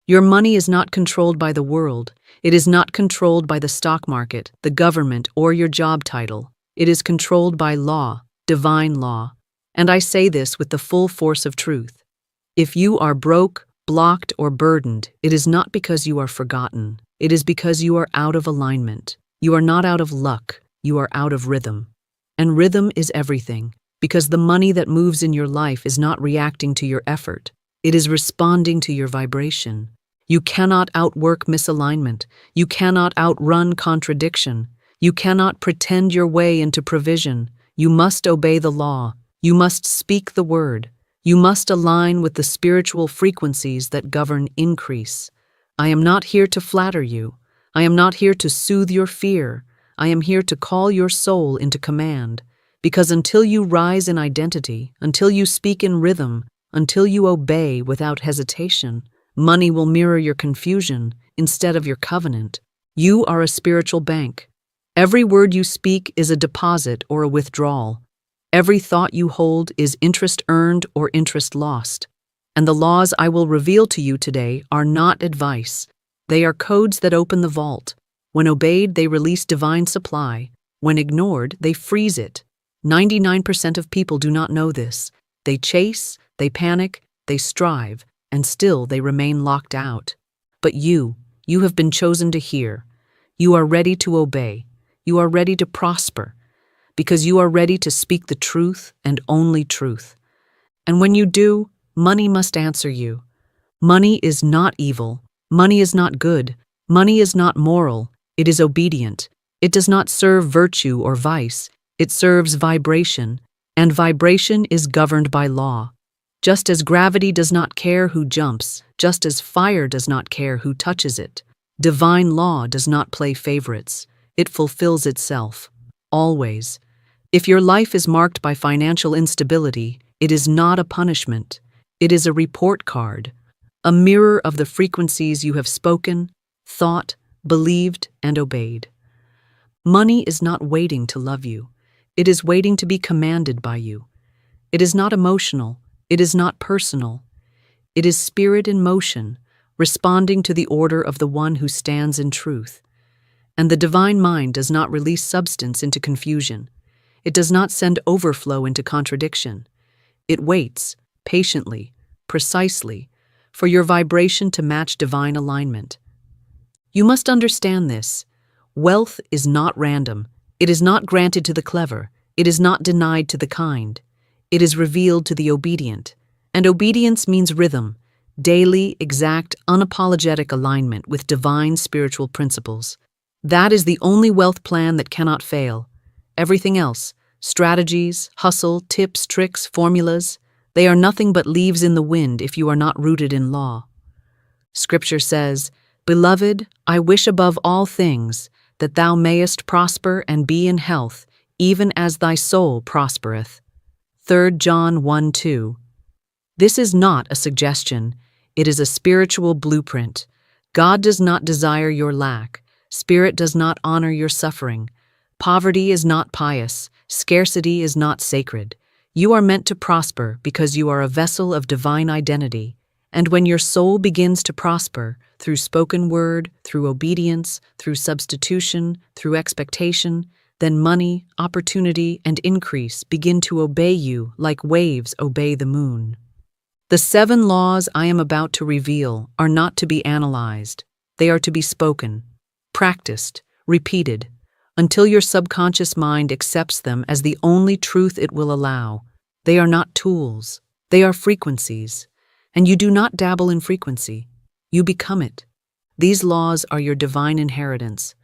Your money is not controlled by the world. It is not controlled by the stock market, the government, or your job title. It is controlled by law, divine law. And I say this with the full force of truth. If you are broke, blocked, or burdened, it is not because you are forgotten. It is because you are out of alignment. You are not out of luck. You are out of rhythm. And rhythm is everything, because the money that moves in your life is not reacting to your effort. It is responding to your vibration. You cannot outwork misalignment. You cannot outrun contradiction. You cannot pretend your way into provision. You must obey the law. You must speak the word. You must align with the spiritual frequencies that govern increase. I am not here to flatter you. I am not here to soothe your fear. I am here to call your soul into command. Because until you rise in identity, until you speak in rhythm, until you obey without hesitation, money will mirror your confusion instead of your covenant. You are a spiritual bank. Every word you speak is a deposit or a withdrawal. Every thought you hold is interest earned or interest lost. And the laws I will reveal to you today are not advice. They are codes that open the vault. When obeyed, they release divine supply. When ignored, they freeze it. 99% of people do not know this. They chase, they panic, they strive, and still they remain locked out. But you have been chosen to hear. You are ready to obey. You are ready to prosper, because you are ready to speak the truth and only truth. And when you do, money must answer you. Money is not evil. Money is not good. Money is not moral. It is obedient. It does not serve virtue or vice. It serves vibration, and vibration is governed by law. Just as gravity does not care who jumps, just as fire does not care who touches it, divine law does not play favorites. It fulfills itself, always. If your life is marked by financial instability, it is not a punishment. It is a report card, a mirror of the frequencies you have spoken, thought, believed, and obeyed. Money is not waiting to love you. It is waiting to be commanded by you. It is not emotional. It is not personal. It is spirit in motion, responding to the order of the one who stands in truth. And the divine mind does not release substance into confusion. It does not send overflow into contradiction. It waits, patiently, precisely, for your vibration to match divine alignment. You must understand this. Wealth is not random. It is not granted to the clever. It is not denied to the kind. It is revealed to the obedient. And obedience means rhythm, daily, exact, unapologetic alignment with divine spiritual principles. That is the only wealth plan that cannot fail. Everything else, strategies, hustle, tips, tricks, formulas, they are nothing but leaves in the wind if you are not rooted in law. Scripture says, "Beloved, I wish above all things that thou mayest prosper and be in health, even as thy soul prospereth." 3 John 1:2. This is not a suggestion. It is a spiritual blueprint. God does not desire your lack. Spirit does not honor your suffering. Poverty is not pious. Scarcity is not sacred. You are meant to prosper because you are a vessel of divine identity. And when your soul begins to prosper, through spoken word, through obedience, through substitution, through expectation, then money, opportunity, and increase begin to obey you like waves obey the moon. The 7 laws I am about to reveal are not to be analyzed. They are to be spoken, practiced, repeated, until your subconscious mind accepts them as the only truth it will allow. They are not tools. They are frequencies. And you do not dabble in frequency. You become it. These laws are your divine inheritance,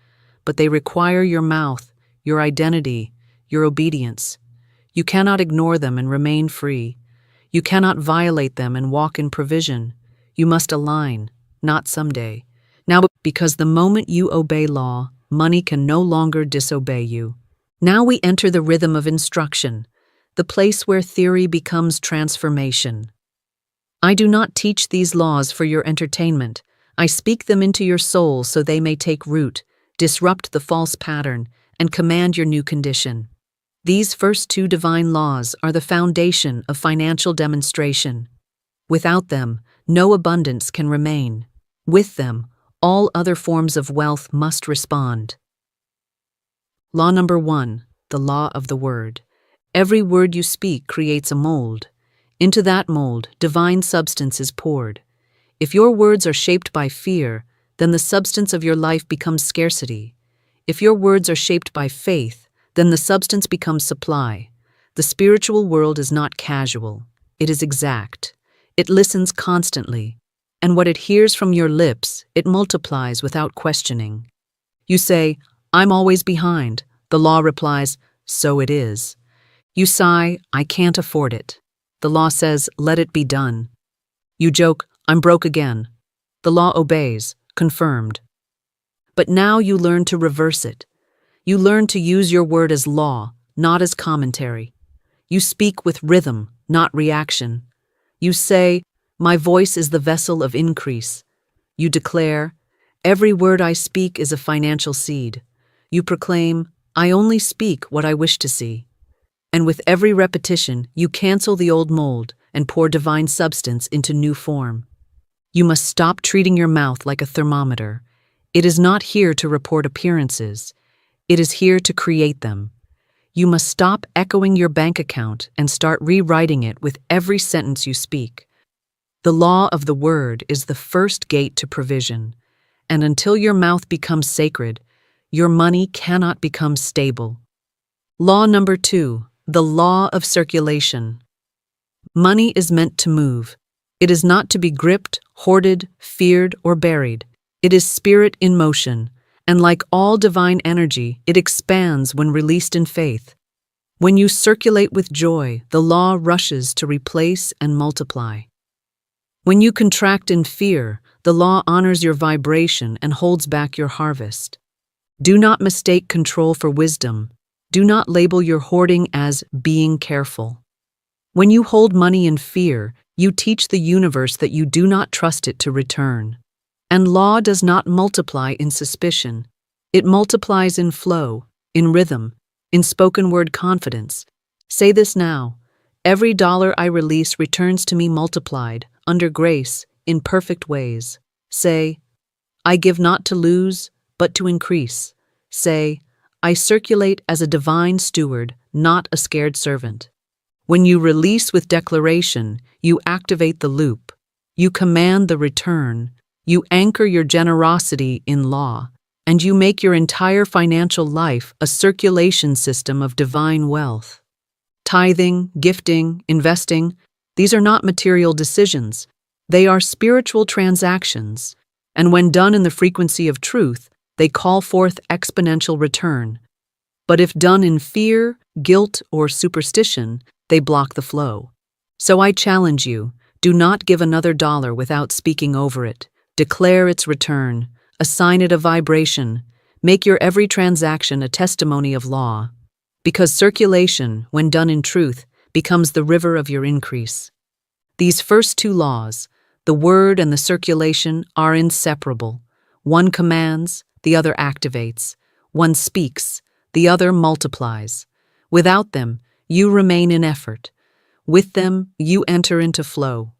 but they require your mouth, your identity, your obedience. You cannot ignore them and remain free. You cannot violate them and walk in provision. You must align, not someday. Now, because the moment you obey law, money can no longer disobey you. Now we enter the rhythm of instruction, the place where theory becomes transformation. I do not teach these laws for your entertainment. I speak them into your soul so they may take root, disrupt the false pattern, and command your new condition. These first 2 divine laws are the foundation of financial demonstration. Without them, no abundance can remain. With them, all other forms of wealth must respond. Law number 1, the law of the word. Every word you speak creates a mold. Into that mold, divine substance is poured. If your words are shaped by fear, then the substance of your life becomes scarcity. If your words are shaped by faith, then the substance becomes supply. The spiritual world is not casual. It is exact. It listens constantly. And what it hears from your lips, it multiplies without questioning. You say, "I'm always behind." The law replies, "So it is." You sigh, "I can't afford it." The law says, "Let it be done." You joke, "I'm broke again." The law obeys, confirmed. But now you learn to reverse it. You learn to use your word as law, not as commentary. You speak with rhythm, not reaction. You say, "My voice is the vessel of increase." You declare, "Every word I speak is a financial seed." You proclaim, "I only speak what I wish to see." And with every repetition, you cancel the old mold and pour divine substance into new form. You must stop treating your mouth like a thermometer. It is not here to report appearances. It is here to create them. You must stop echoing your bank account and start rewriting it with every sentence you speak. The law of the word is the first gate to provision, and until your mouth becomes sacred, your money cannot become stable. Law number 2, the law of circulation. Money is meant to move. It is not to be gripped, hoarded, feared, or buried. It is spirit in motion, and like all divine energy, it expands when released in faith. When you circulate with joy, the law rushes to replace and multiply. When you contract in fear, the law honors your vibration and holds back your harvest. Do not mistake control for wisdom. Do not label your hoarding as being careful. When you hold money in fear, you teach the universe that you do not trust it to return. And law does not multiply in suspicion. It multiplies in flow, in rhythm, in spoken word confidence. Say this now. Every dollar I release returns to me multiplied, under grace, in perfect ways. Say, I give not to lose, but to increase. Say, I circulate as a divine steward, not a scared servant. When you release with declaration, you activate the loop. You command the return. You anchor your generosity in law. And you make your entire financial life a circulation system of divine wealth. Tithing, gifting, investing, these are not material decisions. They are spiritual transactions. And when done in the frequency of truth, they call forth exponential return. But if done in fear, guilt, or superstition, they block the flow. So I challenge you, do not give another dollar without speaking over it. Declare its return. Assign it a vibration. Make your every transaction a testimony of law. Because circulation, when done in truth, becomes the river of your increase. These first two laws, the word and the circulation, are inseparable. One commands, the other activates. One speaks, the other multiplies. Without them, you remain in effort. With them, you enter into flow.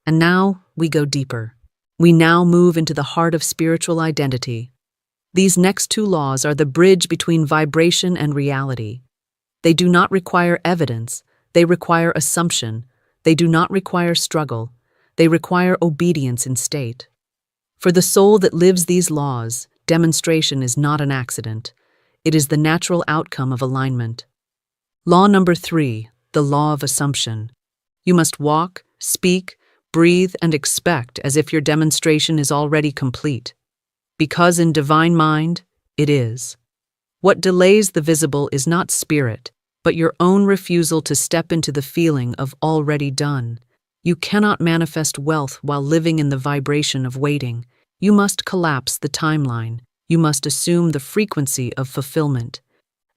And now we go deeper. We now move into the heart of spiritual identity. These next two laws are the bridge between vibration and reality. They do not require evidence. They require assumption. They do not require struggle. They require obedience in state. For the soul that lives these laws, demonstration is not an accident. It is the natural outcome of alignment. Law number 3, the law of assumption. You must walk, speak, breathe, and expect as if your demonstration is already complete. Because in divine mind, it is. What delays the visible is not spirit, but your own refusal to step into the feeling of already done. You cannot manifest wealth while living in the vibration of waiting. You must collapse the timeline. You must assume the frequency of fulfillment.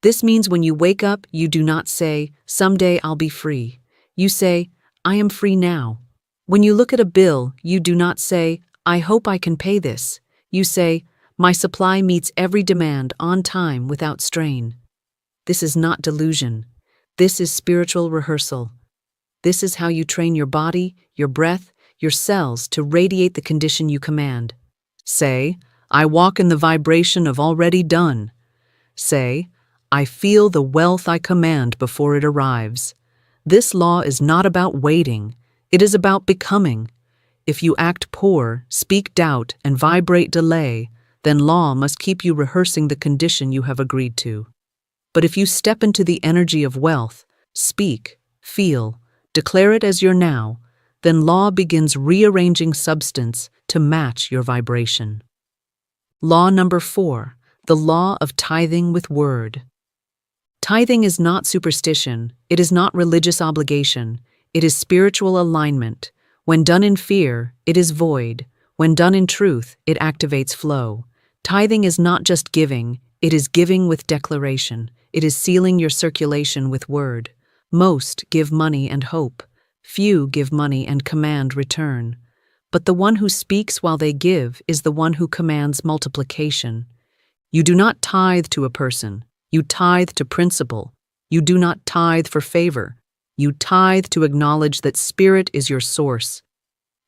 This means when you wake up, you do not say, "Someday I'll be free." You say, "I am free now." When you look at a bill, you do not say, "I hope I can pay this." You say, "My supply meets every demand on time without strain." This is not delusion. This is spiritual rehearsal. This is how you train your body, your breath, your cells to radiate the condition you command. Say, I walk in the vibration of already done. Say, I feel the wealth I command before it arrives. This law is not about waiting, it is about becoming. If you act poor, speak doubt, and vibrate delay, then law must keep you rehearsing the condition you have agreed to. But if you step into the energy of wealth, speak, feel, declare it as your now, then law begins rearranging substance to match your vibration. Law number 4, the law of tithing with word. Tithing is not superstition, it is not religious obligation, it is spiritual alignment. When done in fear, it is void. When done in truth, it activates flow. Tithing is not just giving, it is giving with declaration. It is sealing your circulation with word. Most give money and hope. Few give money and command return. But the one who speaks while they give is the one who commands multiplication. You do not tithe to a person. You tithe to principle. You do not tithe for favor. You tithe to acknowledge that spirit is your source.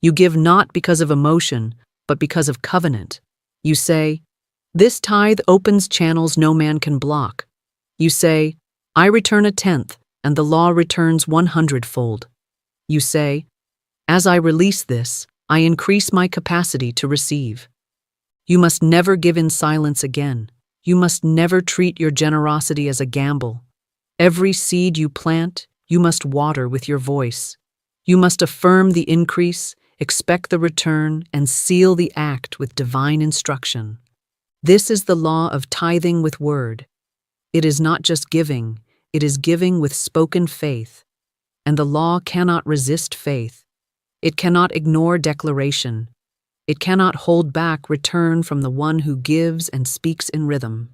You give not because of emotion, but because of covenant. You say, this tithe opens channels no man can block. You say, I return 1/10, and the law returns 100-fold. You say, as I release this, I increase my capacity to receive. You must never give in silence again. You must never treat your generosity as a gamble. Every seed you plant, you must water with your voice. You must affirm the increase, expect the return, and seal the act with divine instruction. This is the law of tithing with word. It is not just giving, it is giving with spoken faith. And the law cannot resist faith. It cannot ignore declaration. It cannot hold back return from the one who gives and speaks in rhythm.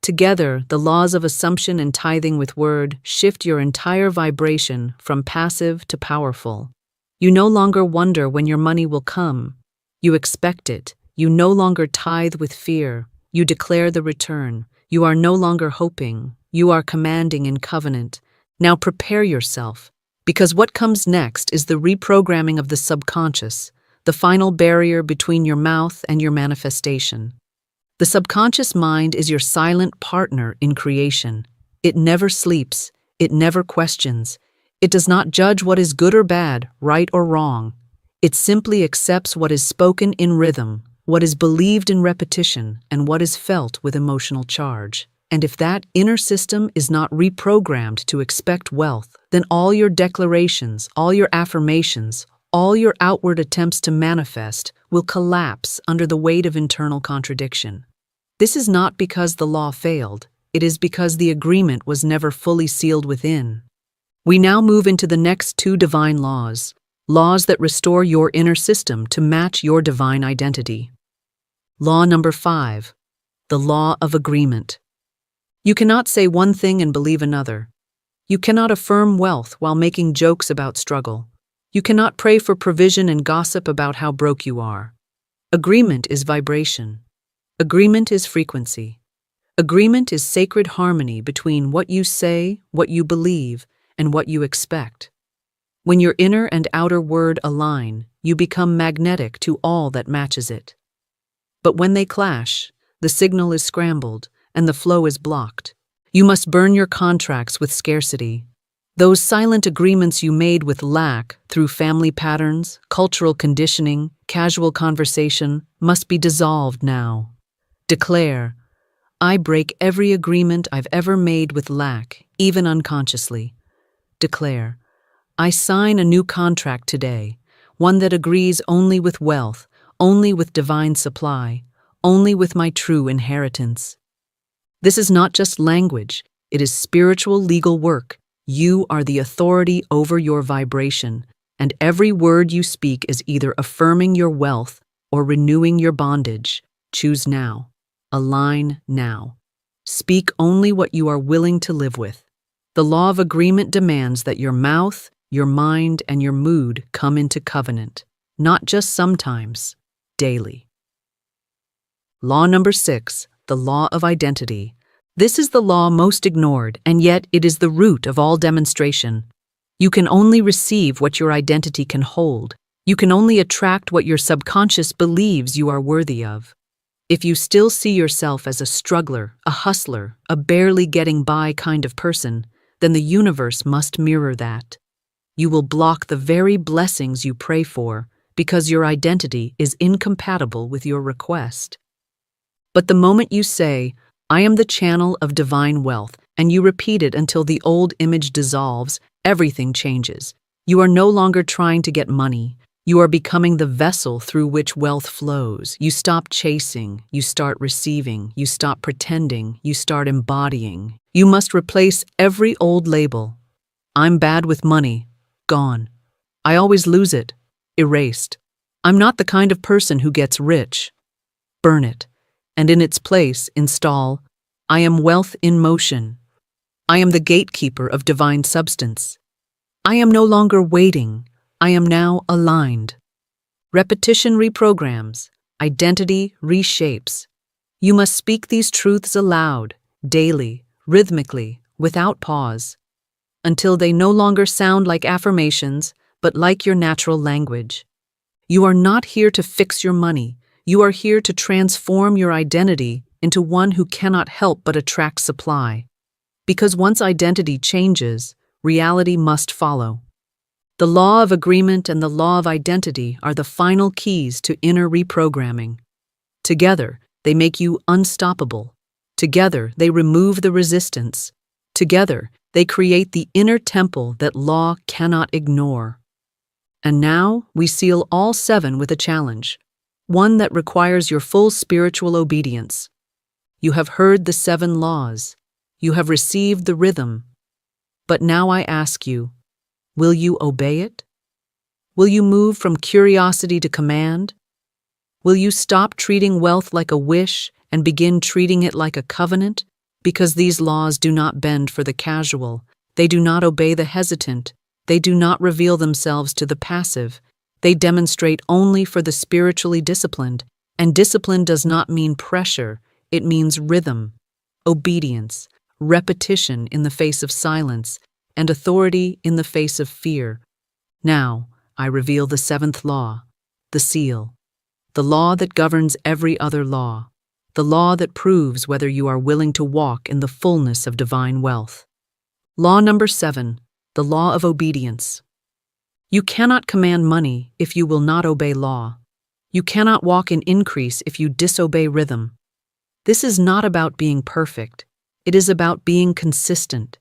Together, the laws of assumption and tithing with word shift your entire vibration from passive to powerful. You no longer wonder when your money will come. You expect it. You no longer tithe with fear. You declare the return. You are no longer hoping. You are commanding in covenant. Now prepare yourself, because what comes next is the reprogramming of the subconscious, the final barrier between your mouth and your manifestation. The subconscious mind is your silent partner in creation. It never sleeps. It never questions. It does not judge what is good or bad, right or wrong. It simply accepts what is spoken in rhythm, what is believed in repetition, and what is felt with emotional charge. And if that inner system is not reprogrammed to expect wealth, then all your declarations, all your affirmations, all your outward attempts to manifest will collapse under the weight of internal contradiction. This is not because the law failed, it is because the agreement was never fully sealed within. We now move into the next 2 divine laws, laws that restore your inner system to match your divine identity. Law number 5, the law of agreement. You cannot say one thing and believe another. You cannot affirm wealth while making jokes about struggle. You cannot pray for provision and gossip about how broke you are. Agreement is vibration. Agreement is frequency. Agreement is sacred harmony between what you say, what you believe, and what you expect. When your inner and outer word align, you become magnetic to all that matches it. But when they clash, the signal is scrambled, and the flow is blocked. You must burn your contracts with scarcity. Those silent agreements you made with lack through family patterns, cultural conditioning, casual conversation must be dissolved now. Declare, I break every agreement I've ever made with lack, even unconsciously. Declare, I sign a new contract today, one that agrees only with wealth, only with divine supply, only with my true inheritance. This is not just language, it is spiritual legal work. You are the authority over your vibration, and every word you speak is either affirming your wealth or renewing your bondage. Choose now. Align now. Speak only what you are willing to live with. The law of agreement demands that your mouth, your mind, and your mood come into covenant, not just sometimes, daily. Law number 6, the law of identity. This is the law most ignored, and yet it is the root of all demonstration. You can only receive what your identity can hold. You can only attract what your subconscious believes you are worthy of. If you still see yourself as a struggler, a hustler, a barely getting by kind of person, then the universe must mirror that. You will block the very blessings you pray for because your identity is incompatible with your request. But the moment you say, "I am the channel of divine wealth," and you repeat it until the old image dissolves, everything changes. You are no longer trying to get money. You are becoming the vessel through which wealth flows. You stop chasing, you start receiving, you stop pretending, you start embodying. You must replace every old label. I'm bad with money. Gone. I always lose it. Erased. I'm not the kind of person who gets rich. Burn it. And in its place, install, I am wealth in motion. I am the gatekeeper of divine substance. I am no longer waiting. I am now aligned. Repetition reprograms. Identity reshapes. You must speak these truths aloud, daily, rhythmically, without pause, until they no longer sound like affirmations, but like your natural language. You are not here to fix your money. You are here to transform your identity into one who cannot help but attract supply. Because once identity changes, reality must follow. The law of agreement and the law of identity are the final keys to inner reprogramming. Together, they make you unstoppable. Together, they remove the resistance. Together, they create the inner temple that law cannot ignore. And now, we seal all 7 with a challenge, one that requires your full spiritual obedience. You have heard the 7 laws. You have received the rhythm. But now I ask you, will you obey it? Will you move from curiosity to command? Will you stop treating wealth like a wish and begin treating it like a covenant? Because these laws do not bend for the casual. They do not obey the hesitant. They do not reveal themselves to the passive. They demonstrate only for the spiritually disciplined. And discipline does not mean pressure. It means rhythm, obedience, repetition in the face of silence, and authority in the face of fear. Now, I reveal the 7th law, the seal, the law that governs every other law, the law that proves whether you are willing to walk in the fullness of divine wealth. Law number 7, the law of obedience. You cannot command money if you will not obey law. You cannot walk in increase if you disobey rhythm. This is not about being perfect. It is about being consistent.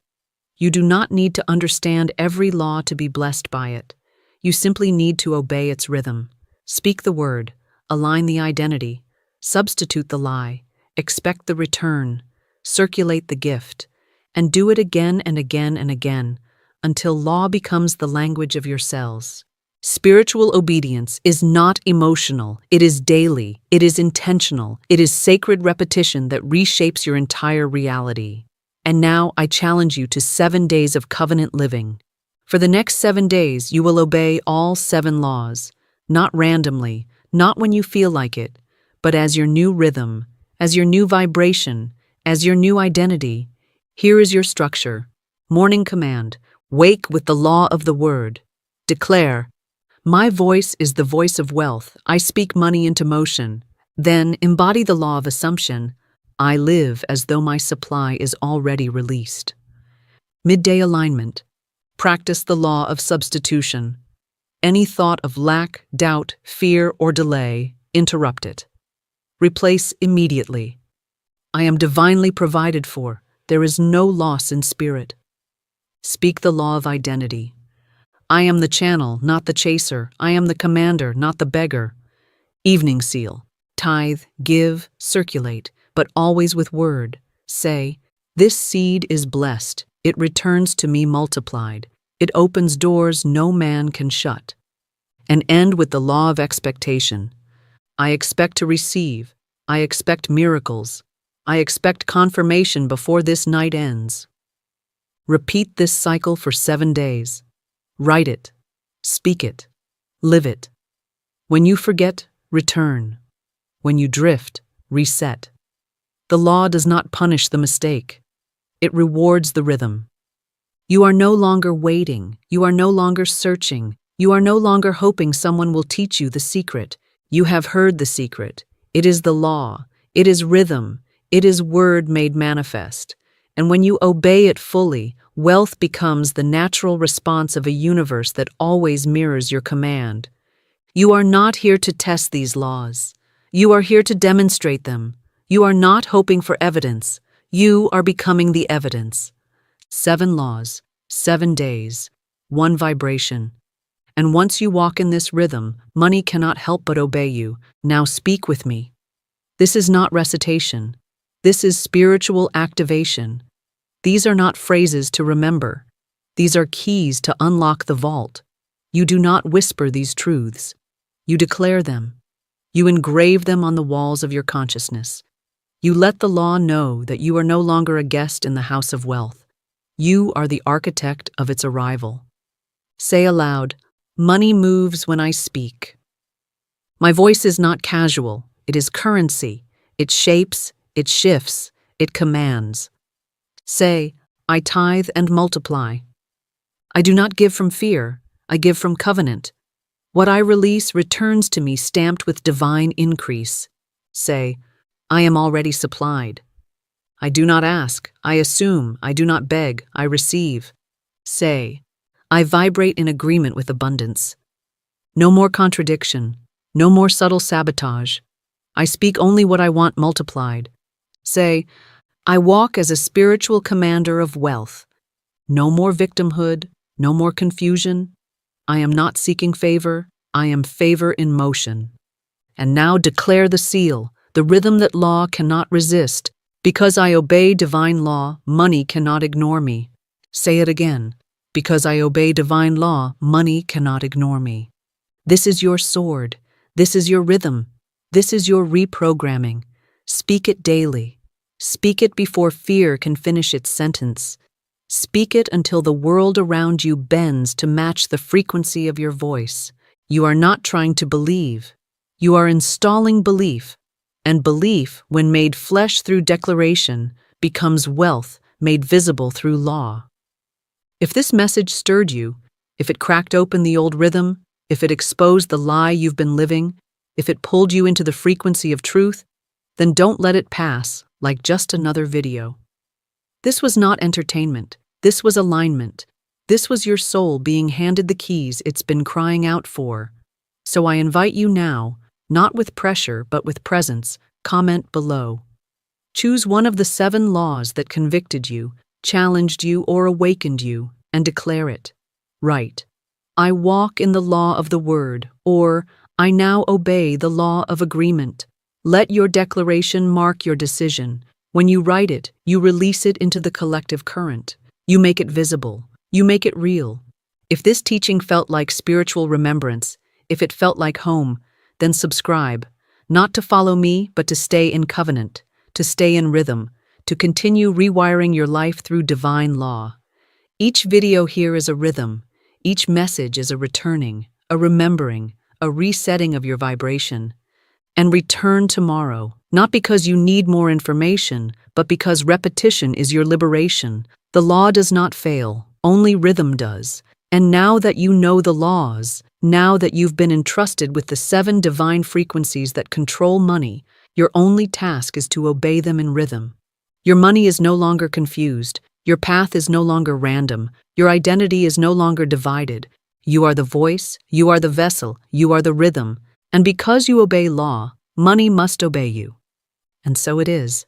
You do not need to understand every law to be blessed by it. You simply need to obey its rhythm. Speak the word, align the identity, substitute the lie, expect the return, circulate the gift, and do it again and again and again until law becomes the language of your cells. Spiritual obedience is not emotional. It is daily. It is intentional. It is sacred repetition that reshapes your entire reality. And now I challenge you to 7 days of covenant living. For the next 7 days, you will obey all 7 laws, not randomly, not when you feel like it, but as your new rhythm, as your new vibration, as your new identity. Here is your structure. Morning command. Wake with the law of the word. Declare, my voice is the voice of wealth. I speak money into motion. Then embody the law of assumption. I live as though my supply is already released. Midday alignment. Practice the law of substitution. Any thought of lack, doubt, fear, or delay, interrupt it. Replace immediately. I am divinely provided for. There is no loss in spirit. Speak the law of identity. I am the channel, not the chaser. I am the commander, not the beggar. Evening seal. Tithe, give, circulate, but always with word. Say, this seed is blessed. It returns to me multiplied. It opens doors no man can shut. And end with the law of expectation. I expect to receive. I expect miracles. I expect confirmation before this night ends. Repeat this cycle for 7 days. Write it. Speak it. Live it. When you forget, return. When you drift, reset. The law does not punish the mistake. It rewards the rhythm. You are no longer waiting. You are no longer searching. You are no longer hoping someone will teach you the secret. You have heard the secret. It is the law. It is rhythm. It is word made manifest. And when you obey it fully, wealth becomes the natural response of a universe that always mirrors your command. You are not here to test these laws. You are here to demonstrate them. You are not hoping for evidence. You are becoming the evidence. 7 laws, 7 days, 1 vibration. And once you walk in this rhythm, money cannot help but obey you. Now speak with me. This is not recitation. This is spiritual activation. These are not phrases to remember. These are keys to unlock the vault. You do not whisper these truths. You declare them. You engrave them on the walls of your consciousness. You let the law know that you are no longer a guest in the house of wealth. You are the architect of its arrival. Say aloud, "Money moves when I speak." My voice is not casual. It is currency. It shapes, it shifts, it commands. Say, "I tithe and multiply." I do not give from fear. I give from covenant. What I release returns to me stamped with divine increase. Say, "I am already supplied." I do not ask. I assume. I do not beg. I receive. Say, "I vibrate in agreement with abundance." No more contradiction. No more subtle sabotage. I speak only what I want multiplied. Say, "I walk as a spiritual commander of wealth." No more victimhood. No more confusion. I am not seeking favor. I am favor in motion. And now declare the seal, the rhythm that law cannot resist. Because I obey divine law, money cannot ignore me. Say it again. Because I obey divine law, money cannot ignore me. This is your sword. This is your rhythm. This is your reprogramming. Speak it daily. Speak it before fear can finish its sentence. Speak it until the world around you bends to match the frequency of your voice. You are not trying to believe. You are installing belief. And belief, when made flesh through declaration, becomes wealth made visible through law. If this message stirred you, if it cracked open the old rhythm, if it exposed the lie you've been living, if it pulled you into the frequency of truth, then don't let it pass like just another video. This was not entertainment. This was alignment. This was your soul being handed the keys it's been crying out for. So I invite you now, not with pressure but with presence, comment below. Choose one of the 7 laws that convicted you, challenged you, or awakened you, and declare it. Write, "I walk in the law of the word," or "I now obey the law of agreement." Let your declaration mark your decision. When you write it, you release it into the collective current. You make it visible. You make it real. If this teaching felt like spiritual remembrance, if it felt like home, then subscribe, not to follow me, but to stay in covenant, to stay in rhythm, to continue rewiring your life through divine law. Each video here is a rhythm. Each message is a returning, a remembering, a resetting of your vibration. And return tomorrow, not because you need more information, but because repetition is your liberation. The law does not fail, only rhythm does. And now that you know the laws, now that you've been entrusted with the 7 divine frequencies that control money, your only task is to obey them in rhythm. Your money is no longer confused. Your path is no longer random. Your identity is no longer divided. You are the voice, you are the vessel, you are the rhythm. And because you obey law, money must obey you. And so it is.